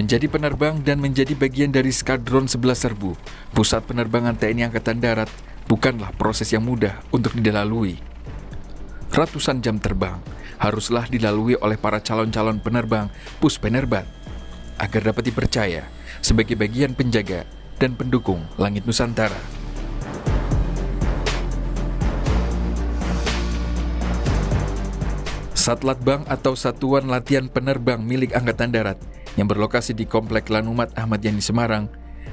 Menjadi penerbang dan menjadi bagian dari Skadron 11 Serbu, Pusat Penerbangan TNI Angkatan Darat, bukanlah proses yang mudah untuk dilalui. Ratusan jam terbang haruslah dilalui oleh para calon-calon penerbang Puspenerbat agar dapat dipercaya sebagai bagian penjaga dan pendukung langit Nusantara. Satlatbang atau Satuan Latihan Penerbang milik Angkatan Darat yang berlokasi di Komplek Lanumat Ahmad Yani Semarang,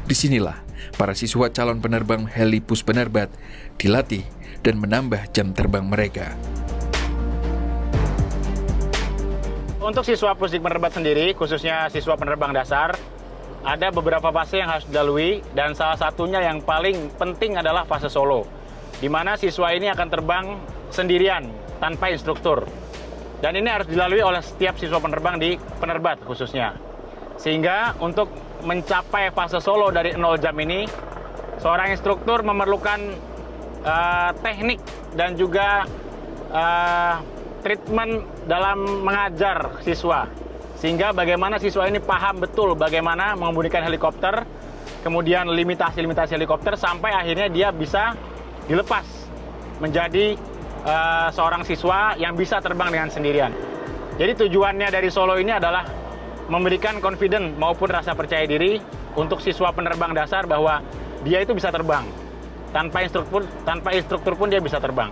disinilah para siswa calon penerbang heli Puspenerbat dilatih dan menambah jam terbang mereka. Untuk siswa Pusdik Penerbat sendiri, khususnya siswa penerbang dasar, ada beberapa fase yang harus dilalui dan salah satunya yang paling penting adalah fase solo, di mana siswa ini akan terbang sendirian tanpa instruktur. Dan ini harus dilalui oleh setiap siswa penerbang di Penerbat khususnya. Sehingga untuk mencapai fase solo dari 0 jam ini, seorang instruktur memerlukan teknik dan juga treatment dalam mengajar siswa. Sehingga bagaimana siswa ini paham betul bagaimana mengemudikan helikopter, kemudian limitasi-limitasi helikopter, sampai akhirnya dia bisa dilepas menjadi seorang siswa yang bisa terbang dengan sendirian. Jadi tujuannya dari Solo ini adalah memberikan confident maupun rasa percaya diri untuk siswa penerbang dasar bahwa dia itu bisa terbang. Tanpa instruktur pun dia bisa terbang.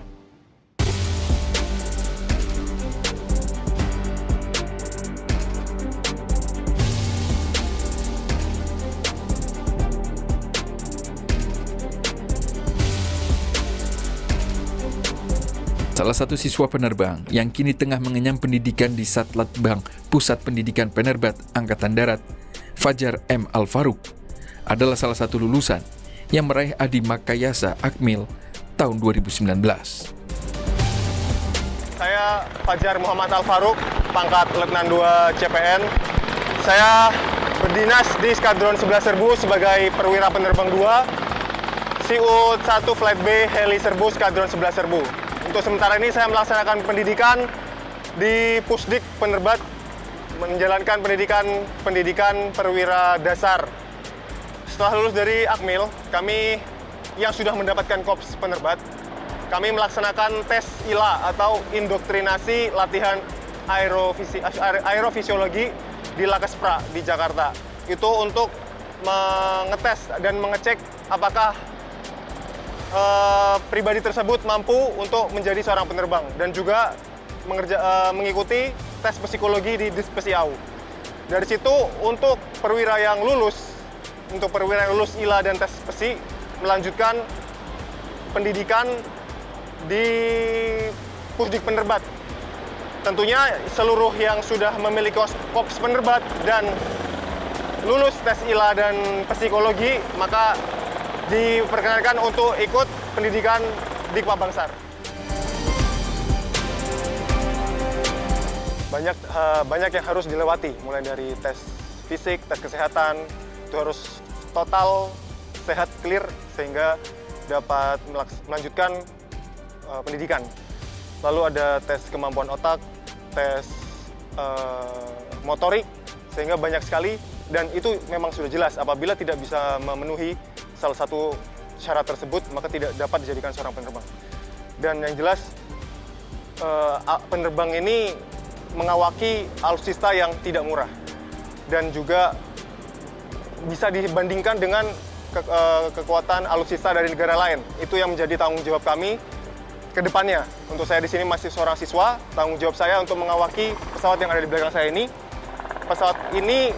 Salah satu siswa penerbang yang kini tengah mengenyam pendidikan di Satlatbang Pusat Pendidikan Penerbat Angkatan Darat, Fajar M. Al-Faruq, adalah salah satu lulusan yang meraih Adi Makayasa Akmil tahun 2019. Saya Fajar Muhammad Al-Faruq, pangkat Letnan 2 CPN. Saya berdinas di Skadron 11 Serbu sebagai perwira penerbang 2, CU 1 Flight B Heli Serbu Skadron 11 Serbu. Untuk sementara ini saya melaksanakan pendidikan di Pusdik Penerbat, menjalankan pendidikan perwira dasar. Setelah lulus dari Akmil, kami yang sudah mendapatkan Korps Penerbat, kami melaksanakan tes ILA atau indoktrinasi latihan aerofisiologi di Lakespra di Jakarta. Itu untuk mengetes dan mengecek apakah pribadi tersebut mampu untuk menjadi seorang penerbang dan juga mengikuti tes psikologi di Dispesi AU. Dari situ untuk perwira yang lulus ILA dan tes psi melanjutkan pendidikan di Pusdik Penerbat. Tentunya seluruh yang sudah memiliki Korps Penerbat dan lulus tes ILA dan psikologi maka diperkenankan untuk ikut pendidikan di Bangsar. Banyak yang harus dilewati, mulai dari tes fisik, tes kesehatan, itu harus total sehat, clear, sehingga dapat melanjutkan pendidikan. Lalu ada tes kemampuan otak, tes motorik, sehingga banyak sekali, dan itu memang sudah jelas apabila tidak bisa memenuhi salah satu syarat tersebut, maka tidak dapat dijadikan seorang penerbang. Dan yang jelas, penerbang ini mengawaki alutsista yang tidak murah. Dan juga bisa dibandingkan dengan kekuatan alutsista dari negara lain. Itu yang menjadi tanggung jawab kami ke depannya. Untuk saya di sini masih seorang siswa, tanggung jawab saya untuk mengawaki pesawat yang ada di belakang saya ini. Pesawat ini,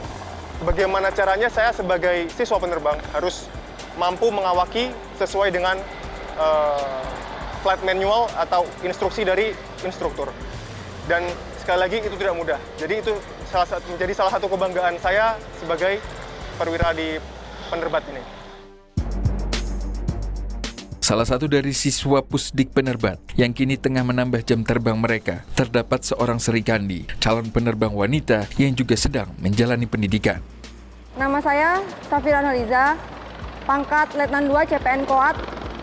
bagaimana caranya saya sebagai siswa penerbang harus mampu mengawaki sesuai dengan flight manual atau instruksi dari instruktur. Dan sekali lagi itu tidak mudah. Jadi itu menjadi salah satu kebanggaan saya sebagai perwira di Penerbat ini. Salah satu dari siswa Pusdik Penerbat yang kini tengah menambah jam terbang mereka, terdapat seorang Serikandi, calon penerbang wanita yang juga sedang menjalani pendidikan. Nama saya Safira Noliza, pangkat Letnan 2 CPN Koat.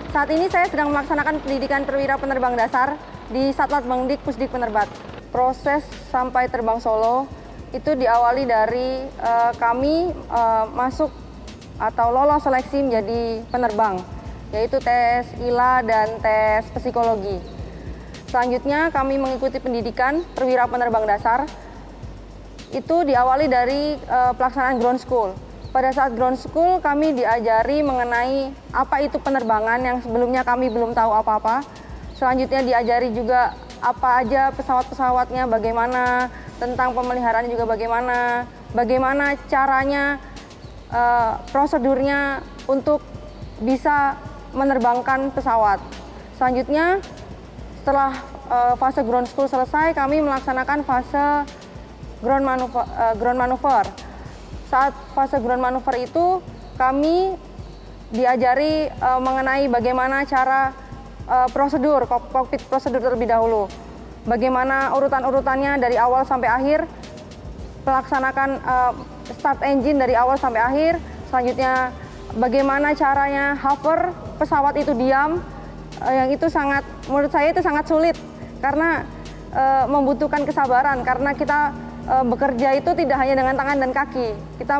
Saat ini saya sedang melaksanakan pendidikan perwira penerbang dasar di Satlatbang Dik Pusdik Penerbat. Proses sampai terbang solo itu diawali dari kami masuk atau lolos seleksi menjadi penerbang, yaitu tes ILA dan tes psikologi. Selanjutnya kami mengikuti pendidikan perwira penerbang dasar. Itu diawali dari pelaksanaan ground school. Pada saat ground school kami diajari mengenai apa itu penerbangan yang sebelumnya kami belum tahu apa-apa. Selanjutnya diajari juga apa aja pesawat-pesawatnya, bagaimana, tentang pemeliharaan juga bagaimana caranya, prosedurnya untuk bisa menerbangkan pesawat. Selanjutnya setelah fase ground school selesai, kami melaksanakan fase ground maneuver. Saat fase ground maneuver itu kami diajari mengenai bagaimana cara prosedur, kokpit prosedur terlebih dahulu. Bagaimana urutan-urutannya dari awal sampai akhir, melaksanakan start engine dari awal sampai akhir. Selanjutnya bagaimana caranya hover pesawat itu diam, yang itu menurut saya itu sangat sulit karena membutuhkan kesabaran, karena kita bekerja itu tidak hanya dengan tangan dan kaki. Kita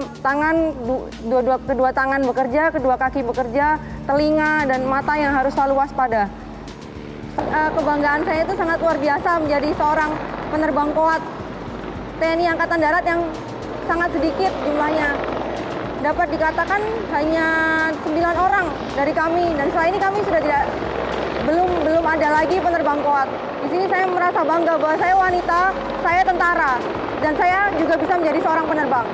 kedua tangan bekerja, kedua kaki bekerja, telinga dan mata yang harus selalu waspada. Kebanggaan saya itu sangat luar biasa menjadi seorang penerbang koat TNI Angkatan Darat yang sangat sedikit jumlahnya. Dapat dikatakan hanya 9 orang dari kami, dan setelah ini kami sudah belum ada lagi penerbang koat. Di sini saya merasa bangga bahwa saya wanita, saya tentara, dan saya juga bisa menjadi seorang penerbang.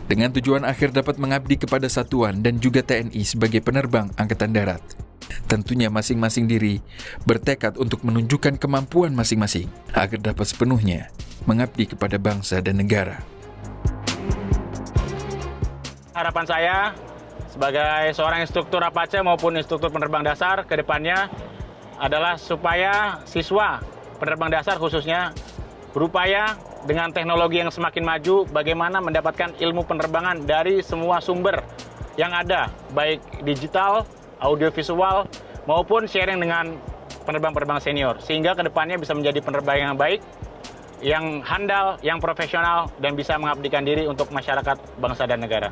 Dengan tujuan akhir dapat mengabdi kepada satuan dan juga TNI sebagai penerbang Angkatan Darat. Tentunya masing-masing diri bertekad untuk menunjukkan kemampuan masing-masing agar dapat sepenuhnya mengabdi kepada bangsa dan negara. Harapan saya sebagai seorang instruktur Apache maupun instruktur penerbang dasar ke depannya adalah supaya siswa penerbang dasar khususnya berupaya dengan teknologi yang semakin maju bagaimana mendapatkan ilmu penerbangan dari semua sumber yang ada, baik digital, audiovisual, maupun sharing dengan penerbang-penerbang senior. Sehingga ke depannya bisa menjadi penerbang yang baik, yang handal, yang profesional, dan bisa mengabdikan diri untuk masyarakat, bangsa, dan negara.